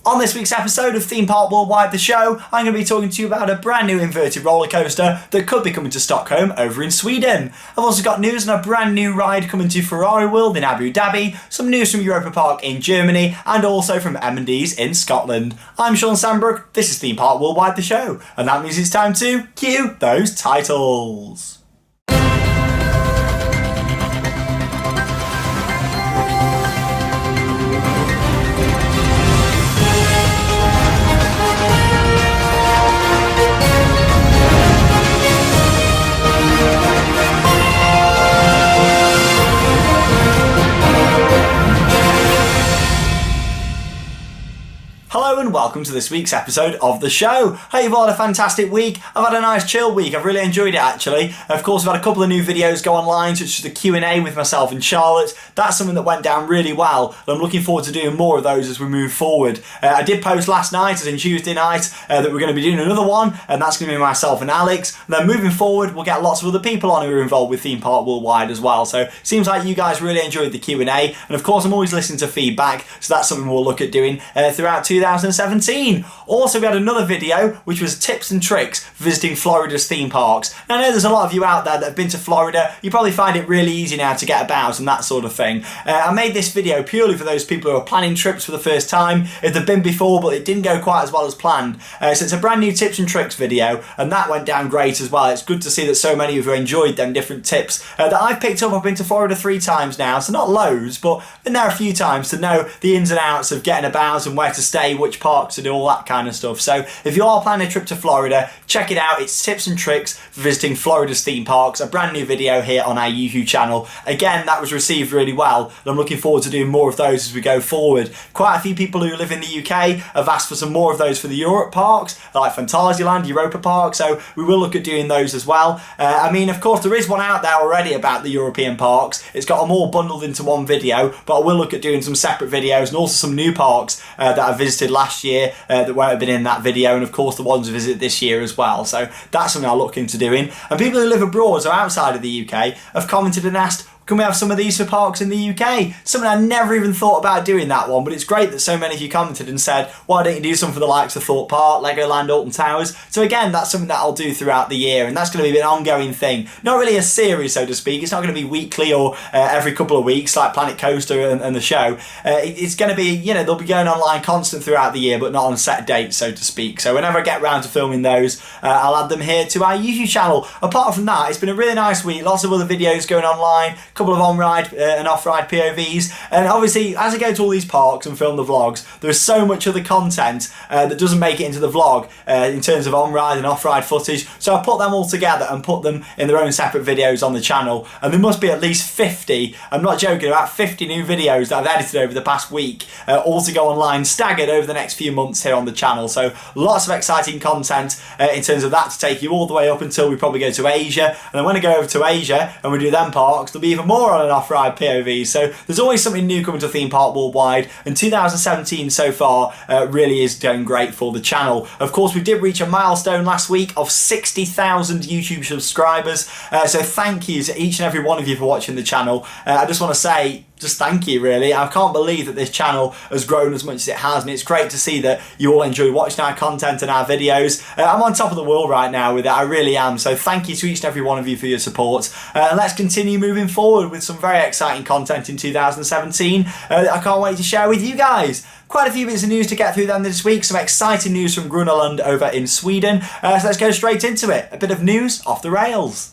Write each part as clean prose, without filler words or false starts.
On this week's episode of Theme Park Worldwide, the show, I'm going to be talking to you about a brand new inverted roller coaster that could be coming to Stockholm over in Sweden. I've also got news on a brand new ride coming to Ferrari World in Abu Dhabi, some news from Europa Park in Germany, and also from M&D's in Scotland. I'm Shawn Sanbrooke, this is Theme Park Worldwide, the show, and that means it's time to cue those titles. Hello and welcome to this week's episode of the show. Hope you've all had a fantastic week. I've had a nice chill week. I've really enjoyed it actually. Of course, I've had a couple of new videos go online, such as the Q&A with myself and Charlotte. That's something that went down really well, and I'm looking forward to doing more of those as we move forward. I did post last night, as in Tuesday night, that we're going to be doing another one, and that's going to be myself and Alex. And then moving forward, we'll get lots of other people on who are involved with Theme Park Worldwide as well. So it seems like you guys really enjoyed the Q&A, and of course I'm always listening to feedback, so that's something we'll look at doing throughout 2017. Also, we had another video which was tips and tricks visiting Florida's theme parks. Now, I know there's a lot of you out there that have been to Florida. You probably find it really easy now to get about and that sort of thing. I made this video purely for those people who are planning trips for the first time, if they've been before but it didn't go quite as well as planned. So it's a brand new tips and tricks video, and that went down great as well. It's good to see that so many of you enjoyed them different tips that I've picked up. I've been to Florida 3 times now, so not loads, but been there a few times to know the ins and outs of getting about and where to stay, which parks to do, all that kind of stuff. So if you are planning a trip to Florida, check it out. It's tips and tricks for visiting Florida's theme parks, a brand new video here on our YouTube channel. Again, that was received really well, and I'm looking forward to doing more of those as we go forward. Quite a few people who live in the UK have asked for some more of those for the Europe parks, like Fantasyland, Europa Park, so we will look at doing those as well. I mean, of course, there is one out there already about the European parks. It's got them all bundled into one video, but I will look at doing some separate videos and also some new parks that I visited last year that won't have been in that video, and of course the ones we visit this year as well. So that's something I'll look into doing. And people who live abroad or outside of the UK have commented and asked, can we have some of these for parks in the UK? Something I never even thought about doing that one, but it's great that so many of you commented and said, why don't you do some for the likes of Thorpe Park, Legoland, Alton Towers? So again, that's something that I'll do throughout the year, and that's going to be an ongoing thing. Not really a series, so to speak. It's not going to be weekly or every couple of weeks like Planet Coaster and the show. It's going to be, you know, they'll be going online constant throughout the year, but not on set dates, so to speak. So whenever I get around to filming those, I'll add them here to our YouTube channel. Apart from that, it's been a really nice week. Lots of other videos going online, a couple of on-ride and off-ride POVs, and obviously as I go to all these parks and film the vlogs, there's so much other content that doesn't make it into the vlog in terms of on-ride and off-ride footage, so I put them all together and put them in their own separate videos on the channel, and there must be at least 50, I'm not joking, about 50 new videos that I've edited over the past week, all to go online, staggered over the next few months here on the channel. So lots of exciting content in terms of that to take you all the way up until we probably go to Asia, and then when I go over to Asia and we do them parks, there'll be even more on an off-ride POV. So there's always something new coming to Theme Park Worldwide, and 2017 so far really is going great for the channel. Of course, we did reach a milestone last week of 60,000 YouTube subscribers, so thank you to each and every one of you for watching the channel. I just want to say, just thank you really. I can't believe that this channel has grown as much as it has, and it's great to see that you all enjoy watching our content and our videos. I'm on top of the world right now with it, I really am, so thank you to each and every one of you for your support, and let's continue moving forward with some very exciting content in 2017 I can't wait to share with you guys. Quite a few bits of news to get through then this week, some exciting news from Gröna Lund over in Sweden, so let's go straight into it. A bit of news off the rails.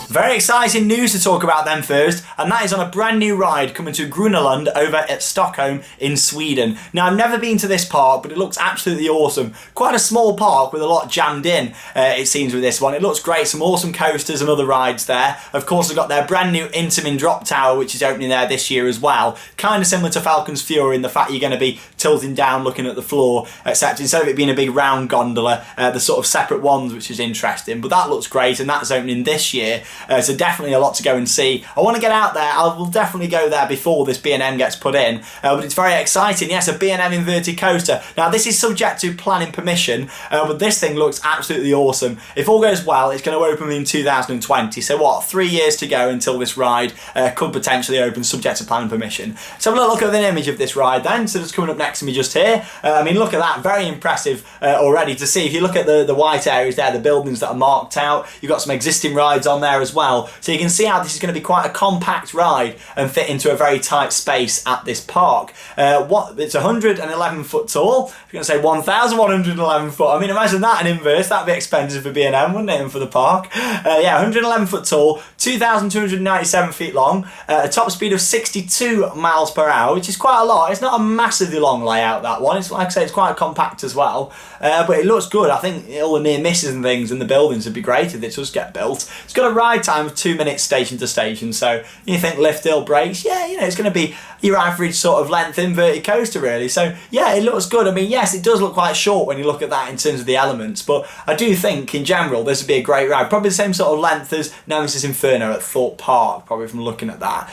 Very exciting news to talk about then first, and that is on a brand new ride coming to Gröna Lund over at Stockholm in Sweden. Now, I've never been to this park, but it looks absolutely awesome. Quite a small park with a lot jammed in, it seems, with this one. It looks great, some awesome coasters and other rides there. Of course, they've got their brand new Intamin drop tower, which is opening there this year as well. Kind of similar to Falcon's Fury in the fact you're going to be tilting down, looking at the floor, except instead of it being a big round gondola, the sort of separate ones, which is interesting. But that looks great, and that's opening this year, so definitely a lot to go and see. I want to get out there. I will definitely go there before this B&M gets put in, but it's very exciting. Yes, a B&M inverted coaster. Now this is subject to planning permission, but this thing looks absolutely awesome. If all goes well, it's going to open in 2020, so what, 3 years to go until this ride could potentially open, subject to planning permission. So have a look at an image of this ride then. So it's coming up next to me just here. I mean, look at that, very impressive already to see. If you look at the white areas there, the buildings that are marked out, you've got some existing rides on there as well. So you can see how this is going to be quite a compact ride and fit into a very tight space at this park. It's 111 foot tall. If you're going to say 1,111 foot, I mean, imagine that in inverse. That'd be expensive for B&M, wouldn't it, and for the park? Yeah, 111 foot tall, 2,297 feet long, a top speed of 62 miles per hour, which is quite a lot. It's not a massively long layout, that one. It's, like I say, it's quite compact as well, but it looks good. I think all the near misses and things in the buildings would be great if it does get built. It's got a ride time of 2 minutes station to station, so you think lift, hill, brakes, yeah, you know, it's going to be your average sort of length inverted coaster really. So yeah, it looks good. I mean, yes, it does look quite short when you look at that in terms of the elements, but I do think in general this would be a great ride. Probably the same sort of length as Nemesis Inferno at Thorpe Park, probably from looking at that.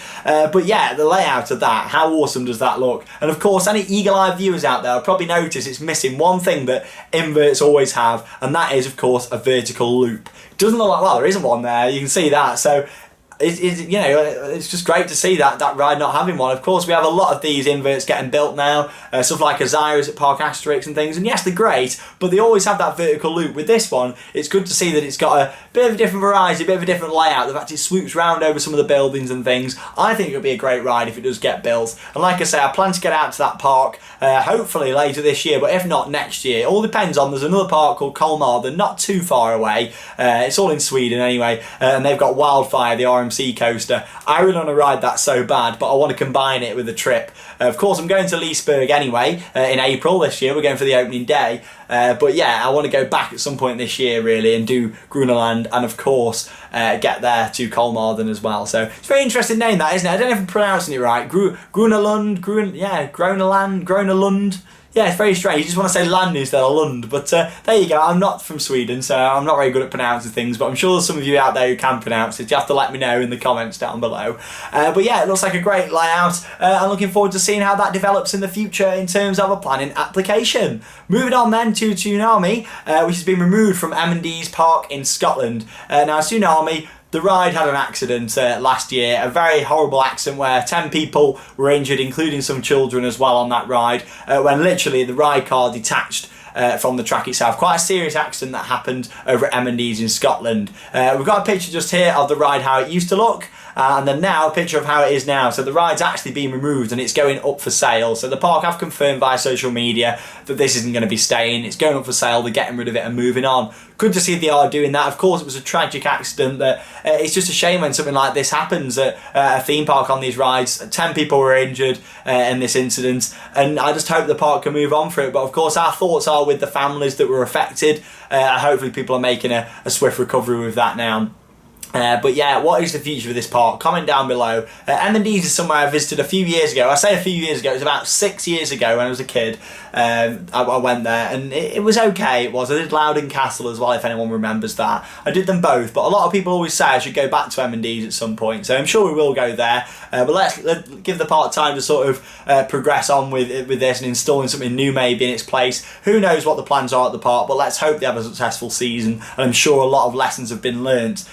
But yeah, the layout of that, how awesome does that look? And of course, any eagle-eyed viewers out there will probably notice it's missing one thing that inverts always have, and that is of course a vertical loop. It doesn't look like, well, there isn't one there, you can see that. So you know, it's just great to see that ride not having one. Of course, we have a lot of these inverts getting built now, stuff like Osiris at Park Asterix and things, and yes, they're great, but they always have that vertical loop. With this one, it's good to see that it's got a bit of a different variety, a bit of a different layout. The fact it swoops round over some of the buildings and things, I think it would be a great ride if it does get built. And like I say, I plan to get out to that park hopefully later this year, but if not, next year. It all depends on, there's another park called Kolmården, not too far away. It's all in Sweden anyway, and they've got Wildfire, the RMC coaster. I really want to ride that so bad, but I want to combine it with a trip. Of course, I'm going to Leesburg anyway in April this year. We're going for the opening day. But yeah, I want to go back at some point this year really and do Gröna Lund, and of course get there to Kolmården as well. So it's a very interesting name, that, isn't it? I don't know if I'm pronouncing it right. Gröna Lund, Gröna Lund. Yeah, it's very strange. You just want to say land instead of Lund. But there you go. I'm not from Sweden, so I'm not very good at pronouncing things. But I'm sure there's some of you out there who can pronounce it. You have to let me know in the comments down below. But yeah, it looks like a great layout. I'm looking forward to seeing how that develops in the future in terms of a planning application. Moving on then to Tsunami, which has been removed from M&D's Park in Scotland. Now, Tsunami, the ride had an accident last year, a very horrible accident where 10 people were injured, including some children as well on that ride, when literally the ride car detached from the track itself. Quite a serious accident that happened over at M&D's in Scotland. We've got a picture just here of the ride, how it used to look. And then now a picture of how it is now. So the ride's actually been removed and it's going up for sale. So the park have confirmed via social media that this isn't going to be staying. It's going up for sale. They're getting rid of it and moving on. Good to see they are doing that. Of course, it was a tragic accident. That it's just a shame when something like this happens at a theme park on these rides. 10 people were injured in this incident, and I just hope the park can move on for it. But of course, our thoughts are with the families that were affected. Hopefully, people are making a swift recovery with that now. But yeah, what is the future of this park? Comment down below. M&D's is somewhere I visited a few years ago. I say a few years ago, it was about 6 years ago when I was a kid. I went there and it was okay. It was. I did Loudon Castle as well, if anyone remembers that. I did them both, but a lot of people always say I should go back to M&D's at some point, so I'm sure we will go there. But let's give the park time to sort of progress on with this and installing something new maybe in its place. Who knows what the plans are at the park, but let's hope they have a successful season, and I'm sure a lot of lessons have been learnt.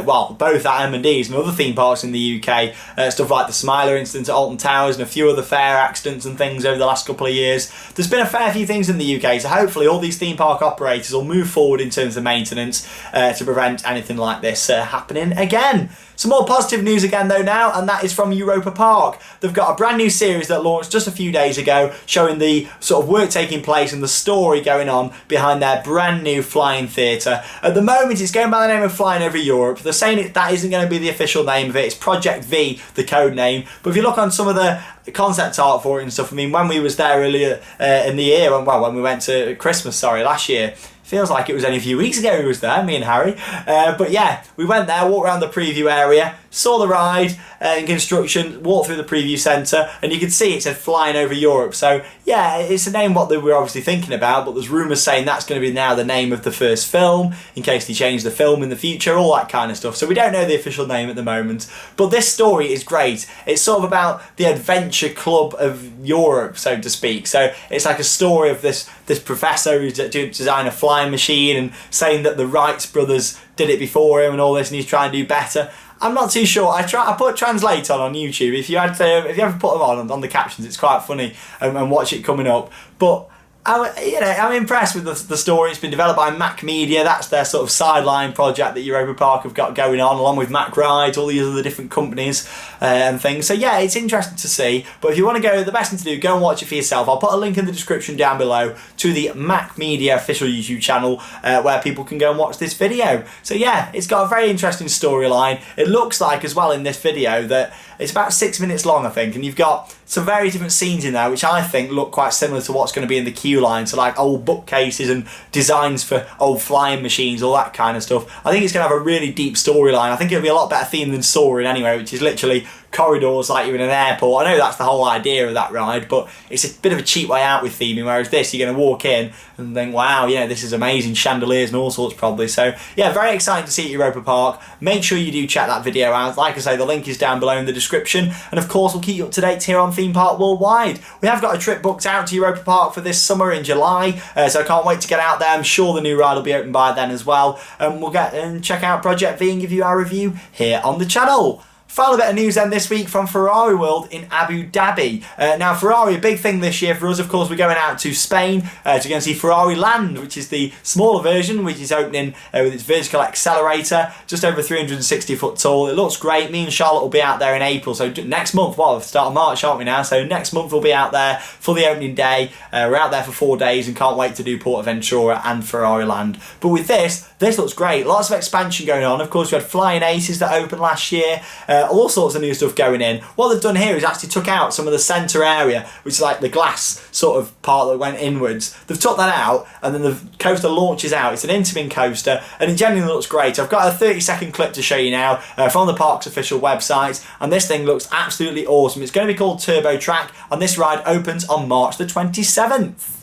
Well, both at M&D's and other theme parks in the UK, stuff like the Smiler incident at Alton Towers and a few other fair accidents and things over the last couple of years. There's been a fair few things in the UK, so hopefully all these theme park operators will move forward in terms of maintenance to prevent anything like this happening again. Some more positive news again though now, and that is from Europa Park. They've got a brand new series that launched just a few days ago, showing the sort of work taking place and the story going on behind their brand new flying theatre. At the moment it's going by the name of Flying Over Europe. They're saying that isn't going to be the official name of it. It's Project V, the code name. But if you look on some of the concept art for it and stuff, I mean, when we was there earlier in the year, when we went to Christmas, last year, feels like it was only a few weeks ago we was there, me and Harry. But yeah, we went there, walked around the preview area. saw the ride in construction, walked through the preview centre, and you could see it said flying over Europe. So yeah, it's a name what they were obviously thinking about, but there's rumours saying that's going to be now the name of the first film, in case they change the film in the future, all that kind of stuff. So we don't know the official name at the moment, but this story is great. It's sort of about the adventure club of Europe, so to speak. So it's like a story of this professor who's designed a flying machine and saying that the Wright brothers did it before him and all this, and he's trying to do better. I'm not too sure. I put translate on YouTube. If you ever put them on the captions, it's quite funny and watch it coming up. But I'm impressed with the story. It's been developed by Mac Media. That's their sort of sideline project that Europa Park have got going on, along with Mac Rides, all these other different companies and things. So yeah, it's interesting to see. But if you want to go, the best thing to do, go and watch it for yourself. I'll put a link in the description down below to the Mac Media official YouTube channel where people can go and watch this video. So yeah, it's got a very interesting storyline. It looks like as well in this video that it's about 6 minutes long, I think, and you've got some very different scenes in there which I think look quite similar to what's going to be in the queue line, so like old bookcases and designs for old flying machines, all that kind of stuff. I think it's going to have a really deep storyline. I think it'll be a lot better theme than Soaring anyway, which is literally corridors like you're in an airport. I know that's the whole idea of that ride, but it's a bit of a cheap way out with theming, whereas this, you're going to walk in and think, wow, yeah, this is amazing, chandeliers and all sorts probably. So yeah, very exciting to see at Europa Park. Make sure you do check that video out. Like I say, the link is down below in the description, and of course we'll keep you up to date here on Theme Park Worldwide. We have got a trip booked out to Europa Park for this summer in July, so I can't wait to get out there. I'm sure the new ride will be open by then as well, and we'll get and check out Project V and give you our review here on the channel. Final bit of news then this week from Ferrari World in Abu Dhabi. Now Ferrari, a big thing this year for us, of course, we're going out to Spain to go and see Ferrari Land, which is the smaller version, which is opening with its vertical accelerator, just over 360 foot tall. It looks great. Me and Charlotte will be out there in April, so next month, well, start of March, aren't we now? So next month we'll be out there for the opening day. We're out there for 4 days and can't wait to do Portaventura and Ferrari Land. But with this looks great. Lots of expansion going on. Of course, we had Flying Aces that opened last year. All sorts of new stuff going in. What they've done here is actually took out some of the centre area, which is like the glass sort of part that went inwards. They've took that out, and then the coaster launches out. It's an intermin coaster, and it genuinely looks great. I've got a 30-second clip to show you now from the park's official website, and this thing looks absolutely awesome. It's going to be called Turbo Track, and this ride opens on March the 27th.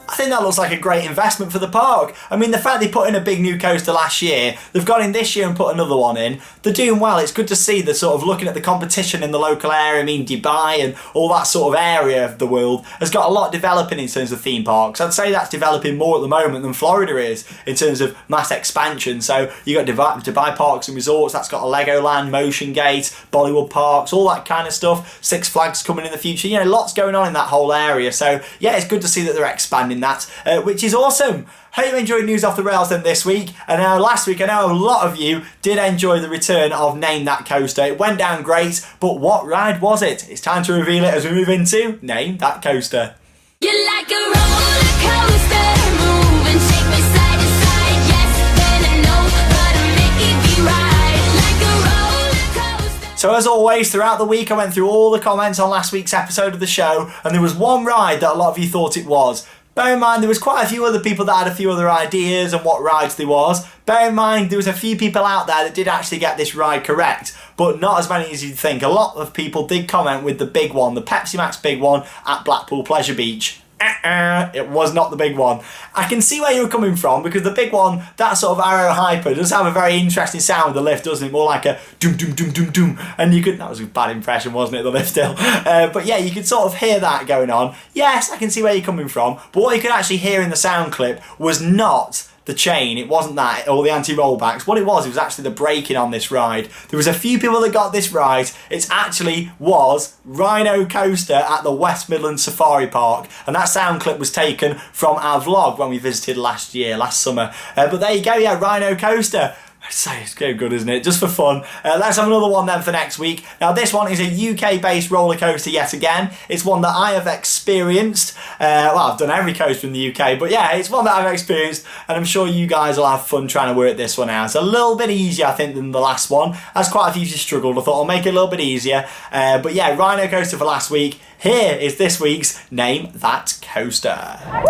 I think that looks like a great investment for the park. I mean, the fact they put in a big new coaster last year, they've gone in this year and put another one in. They're doing well. It's good to see the sort of looking at the competition in the local area. I mean, Dubai and all that sort of area of the world has got a lot developing in terms of theme parks. I'd say that's developing more at the moment than Florida is in terms of mass expansion. So you got Dubai Parks and Resorts, that's got a Legoland, Motion Gate, Bollywood Parks, all that kind of stuff. Six Flags coming in the future. You know, lots going on in that whole area. So yeah, it's good to see that they're expanding that, which is awesome. Hope you enjoyed News Off the Rails then this week. And last week, I know a lot of you did enjoy the return of Name That Coaster. It went down great, but what ride was it? It's time to reveal it as we move into Name That Coaster. You're like a roller coaster, move and shake me side to side. Yes, then I know, but I'm making you ride like a roller coaster. So as always, throughout the week, I went through all the comments on last week's episode of the show, and there was one ride that a lot of you thought it was. Bear in mind, there was quite a few other people that had a few other ideas on what rides there was. Bear in mind, there was a few people out there that did actually get this ride correct, but not as many as you'd think. A lot of people did comment with the big one, the Pepsi Max big one at Blackpool Pleasure Beach. It was not the big one. I can see where you were coming from, because the big one, that sort of Arrow Hyper, does have a very interesting sound with the lift, doesn't it? More like a doom doom doom doom doom. And you could, that was a bad impression, wasn't it, the lift hill? But yeah, you could sort of hear that going on. Yes, I can see where you're coming from, but what you could actually hear in the sound clip was not the chain. It wasn't that, or the anti-rollbacks. What it was actually the braking on this ride. There was a few people that got this right. It actually was Rhino Coaster at the West Midlands Safari Park, and that sound clip was taken from our vlog when we visited last summer. But there you go, yeah, Rhino Coaster. So it's good, isn't it? Just for fun. Let's have another one then for next week. Now this one is a UK-based roller coaster yet again. It's one that I have experienced. Well, I've done every coaster in the UK, but yeah, it's one that I've experienced, and I'm sure you guys will have fun trying to work this one out. It's a little bit easier, I think, than the last one. As quite a few of you struggled, I thought I'll make it a little bit easier. But yeah, Rhino Coaster for last week. Here is this week's Name That Coaster. Please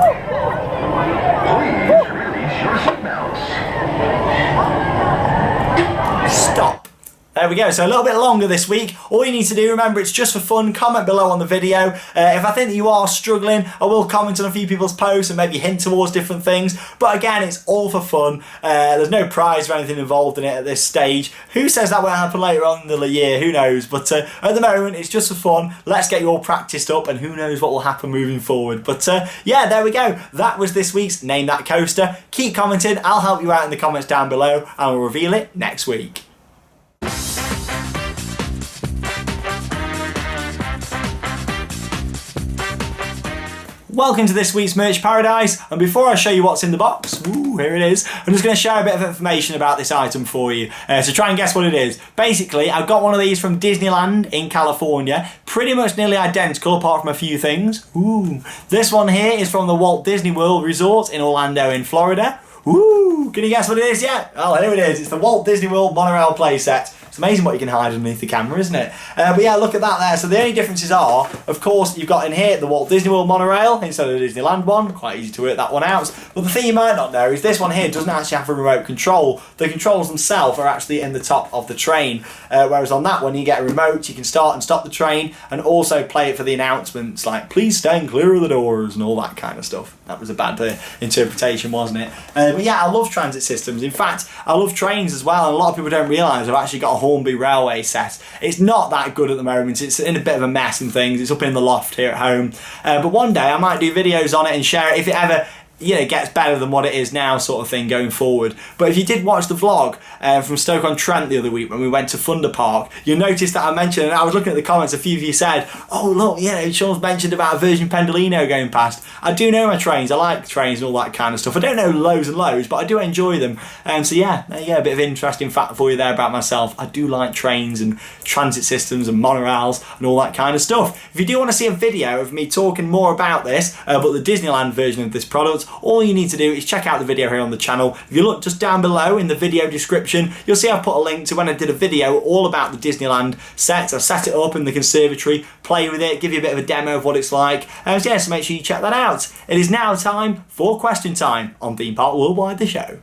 release your seatbelts. Stop. There we go, so a little bit longer this week. All you need to do, remember, it's just for fun. Comment below on the video. If I think that you are struggling, I will comment on a few people's posts and maybe hint towards different things. But again, it's all for fun. There's no prize or anything involved in it at this stage. Who says that won't happen later on in the year? Who knows? But at the moment, it's just for fun. Let's get you all practiced up, and who knows what will happen moving forward. But yeah, there we go. That was this week's Name That Coaster. Keep commenting. I'll help you out in the comments down below, and I'll reveal it next week. Welcome to this week's Merch Paradise, and before I show you what's in the box, here it is, I'm just going to share a bit of information about this item for you, so try and guess what it is. Basically, I've got one of these from Disneyland in California, pretty much nearly identical apart from a few things. This one here is from the Walt Disney World Resort in Orlando in Florida. Can you guess what it is yet? Oh, here it is. It's the Walt Disney World monorail playset. It's amazing what you can hide underneath the camera, isn't it? But yeah, look at that there. So the only differences are, of course, you've got in here the Walt Disney World monorail instead of the Disneyland one. Quite easy to work that one out. But the thing you might not know is this one here doesn't actually have a remote control. The controls themselves are actually in the top of the train. Whereas on that one, you get a remote, you can start and stop the train, and also play it for the announcements like, please stand clear of the doors, and all that kind of stuff. That was a bad interpretation, wasn't it? But yeah, I love transit systems. In fact, I love trains as well, and a lot of people don't realise I've actually got a Hornby railway set. It's not that good at the moment. It's in a bit of a mess and things. It's up in the loft here at home. But one day I might do videos on it and share it if it ever gets better than what it is now, sort of thing, going forward. But if you did watch the vlog from Stoke-on-Trent the other week when we went to Thunder Park, you'll notice that I mentioned, and I was looking at the comments, a few of you said, oh look, Sean's mentioned about a Virgin Pendolino going past. I do know my trains. I like trains and all that kind of stuff. I don't know loads and loads, but I do enjoy them. So yeah, there you go, a bit of interesting fact for you there about myself. I do like trains and transit systems and monorails and all that kind of stuff. If you do want to see a video of me talking more about this, but the Disneyland version of this product, all you need to do is check out the video here on the channel. If you look just down below in the video description, you'll see I've put a link to when I did a video all about the Disneyland set. I set it up in the conservatory, play with it, give you a bit of a demo of what it's like. So yeah, so make sure you check that out. It is now time for Question Time on Theme Park Worldwide, the show.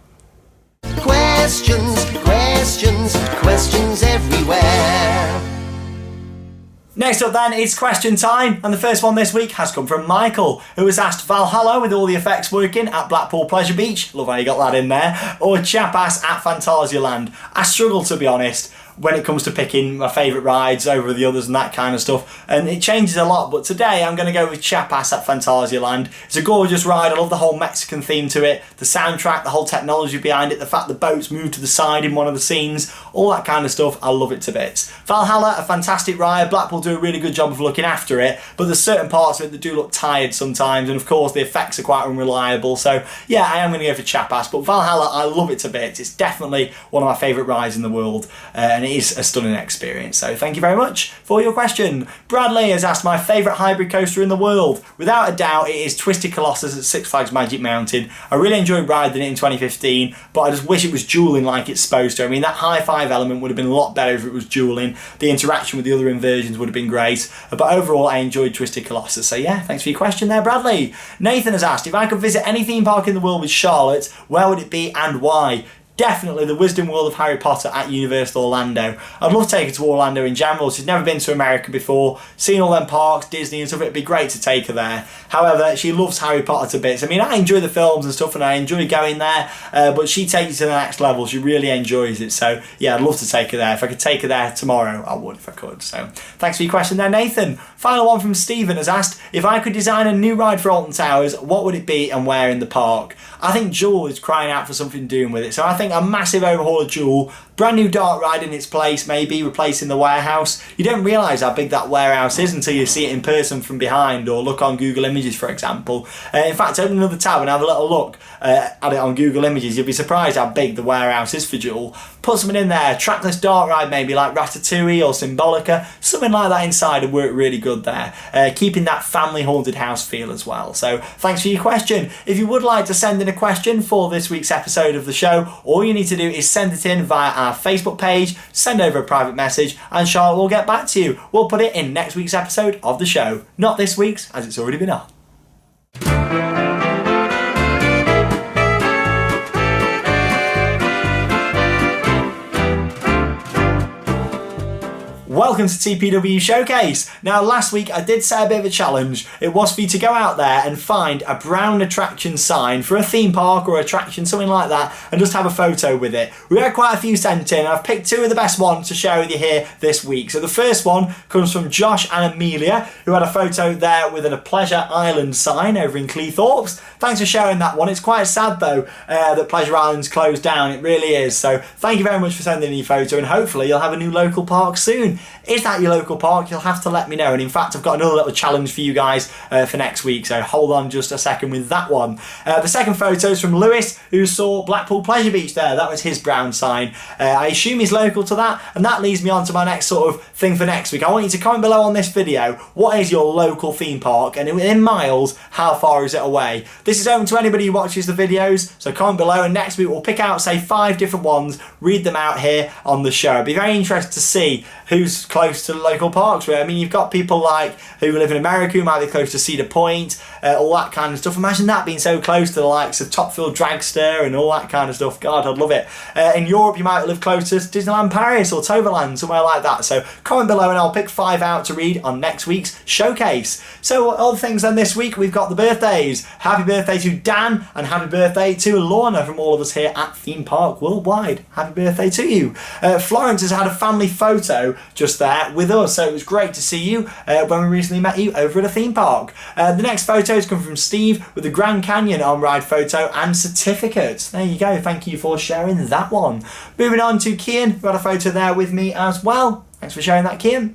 Questions, questions, questions everywhere. Next up then, it's question time, and the first one this week has come from Michael, who has asked Valhalla with all the effects working at Blackpool Pleasure Beach, love how you got that in there, or Chapass at Phantasialand. I struggle, to be honest, when it comes to picking my favourite rides over the others and that kind of stuff, and it changes a lot, but today I'm going to go with Chapass at Phantasialand. It's a gorgeous ride. I love the whole Mexican theme to it, the soundtrack, the whole technology behind it, the fact the boats move to the side in one of the scenes, all that kind of stuff. I love it to bits. Valhalla, a fantastic ride. Blackpool do a really good job of looking after it, but there's certain parts of it that do look tired sometimes, and of course the effects are quite unreliable, so yeah, I am going to go for Chapass, but Valhalla, I love it to bits. It's definitely one of my favourite rides in the world, and it is a stunning experience. So thank you very much for your question. Bradley has asked my favourite hybrid coaster in the world. Without a doubt, it is Twisted Colossus at Six Flags Magic Mountain. I really enjoyed riding it in 2015, but I just wish it was dueling like it's supposed to. I mean, that high five element would have been a lot better if it was dueling. The interaction with the other inversions would have been great, but overall I enjoyed Twisted Colossus. So yeah, thanks for your question there, Bradley. Nathan has asked if I could visit any theme park in the world with Charlotte, where would it be and why? definitely the Wisdom World of Harry Potter at Universal Orlando. I'd love to take her to Orlando in general. She's never been to America before, seen all them parks, Disney and stuff. It'd be great to take her there. However, she loves Harry Potter to bits. I mean, I enjoy the films and stuff and I enjoy going there, but she takes it to the next level. She really enjoys it. So yeah, I'd love to take her there. If I could take her there tomorrow, I would if I could. So thanks for your question there, Nathan. Final one from Stephen has asked, if I could design a new ride for Alton Towers, what would it be and where in the park? I think Jewel is crying out for something doing with it. So I think a massive overhaul of Jewel, brand new dark ride in its place, maybe replacing the warehouse. You don't realise how big that warehouse is until you see it in person from behind or look on Google Images, for example. In fact, open another tab and have a little look at it on Google Images. You'll be surprised how big the warehouse is for Jewel. Put something in there, trackless dark ride maybe like Ratatouille or Symbolica, something like that inside would work really good there. Keeping that family haunted house feel as well. So thanks for your question. If you would like to send in a question for this week's episode of the show, all you need to do is send it in via our Facebook page, send over a private message and Charlotte will get back to you. We'll put it in next week's episode of the show, not this week's as it's already been on. Welcome to TPW Showcase. Now last week I did set a bit of a challenge. It was for you to go out there and find a brown attraction sign for a theme park or attraction, something like that, and just have a photo with it. We had quite a few sent in. I've picked two of the best ones to share with you here this week. So the first one comes from Josh and Amelia, who had a photo there with a Pleasure Island sign over in Cleethorpes. Thanks for sharing that one. It's quite sad though that Pleasure Island's closed down. It really is. So thank you very much for sending in your photo and hopefully you'll have a new local park soon. Is that your local park? You'll have to let me know. And in fact, I've got another little challenge for you guys for next week. So hold on just a second with that one. The second photo is from Lewis, who saw Blackpool Pleasure Beach there. That was his brown sign. I assume he's local to that. And that leads me on to my next sort of thing for next week. I want you to comment below on this video. What is your local theme park? And in miles, how far is it away? This is open to anybody who watches the videos. So comment below. And next week we'll pick out, say, 5 different ones, read them out here on the show. I'd be very interested to see who's close to the local parks. I mean, you've got people like who live in America who might be close to Cedar Point, all that kind of stuff. Imagine that being so close to the likes of Topfield Dragster and all that kind of stuff. God, I'd love it. In Europe, you might live close to Disneyland Paris or Toverland, somewhere like that. So comment below and I'll pick 5 out to read on next week's showcase. So other things then this week, we've got the birthdays. Happy birthday to Dan and happy birthday to Lorna from all of us here at Theme Park Worldwide. Happy birthday to you. Florence has had a family photo just there with us, so it was great to see you when we recently met you over at a theme park. The next photos come from Steve with the Grand Canyon on-ride photo and certificate. There you go, thank you for sharing that one. Moving on to Kian, who had a photo there with me as well. Thanks for sharing that, Kian.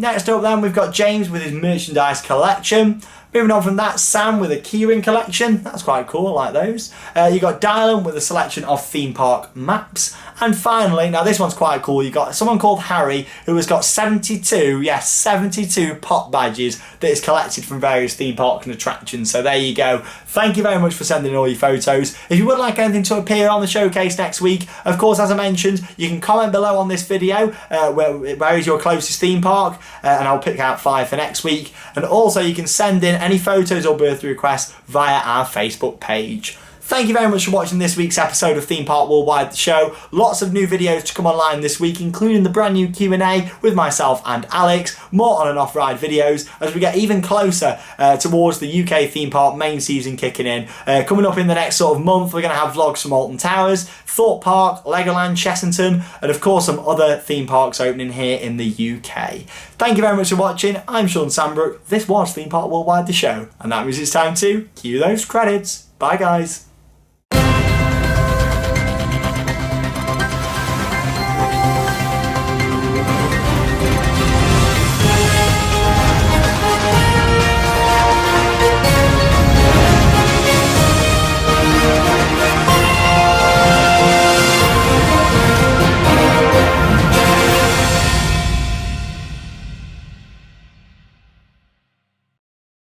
Next up then, we've got James with his merchandise collection. Moving on from that, Sam with a keyring collection. That's quite cool, I like those. You got Dylan with a selection of theme park maps. And finally, now this one's quite cool, you got someone called Harry who has got 72 pop badges that is collected from various theme parks and attractions. So there you go. Thank you very much for sending in all your photos. If you would like anything to appear on the showcase next week, of course, as I mentioned, you can comment below on this video where is your closest theme park, and I'll pick out 5 for next week. And also you can send in any photos or birthday requests via our Facebook page. Thank you very much for watching this week's episode of Theme Park Worldwide, the show. Lots of new videos to come online this week, including the brand new Q&A with myself and Alex, more on and off ride videos as we get even closer towards the UK theme park main season kicking in. Coming up in the next sort of month, we're going to have vlogs from Alton Towers, Thorpe Park, Legoland, Chessington, and of course some other theme parks opening here in the UK. Thank you very much for watching. I'm Shawn Sanbrooke. This was Theme Park Worldwide, the show, and that means it's time to cue those credits. Bye guys.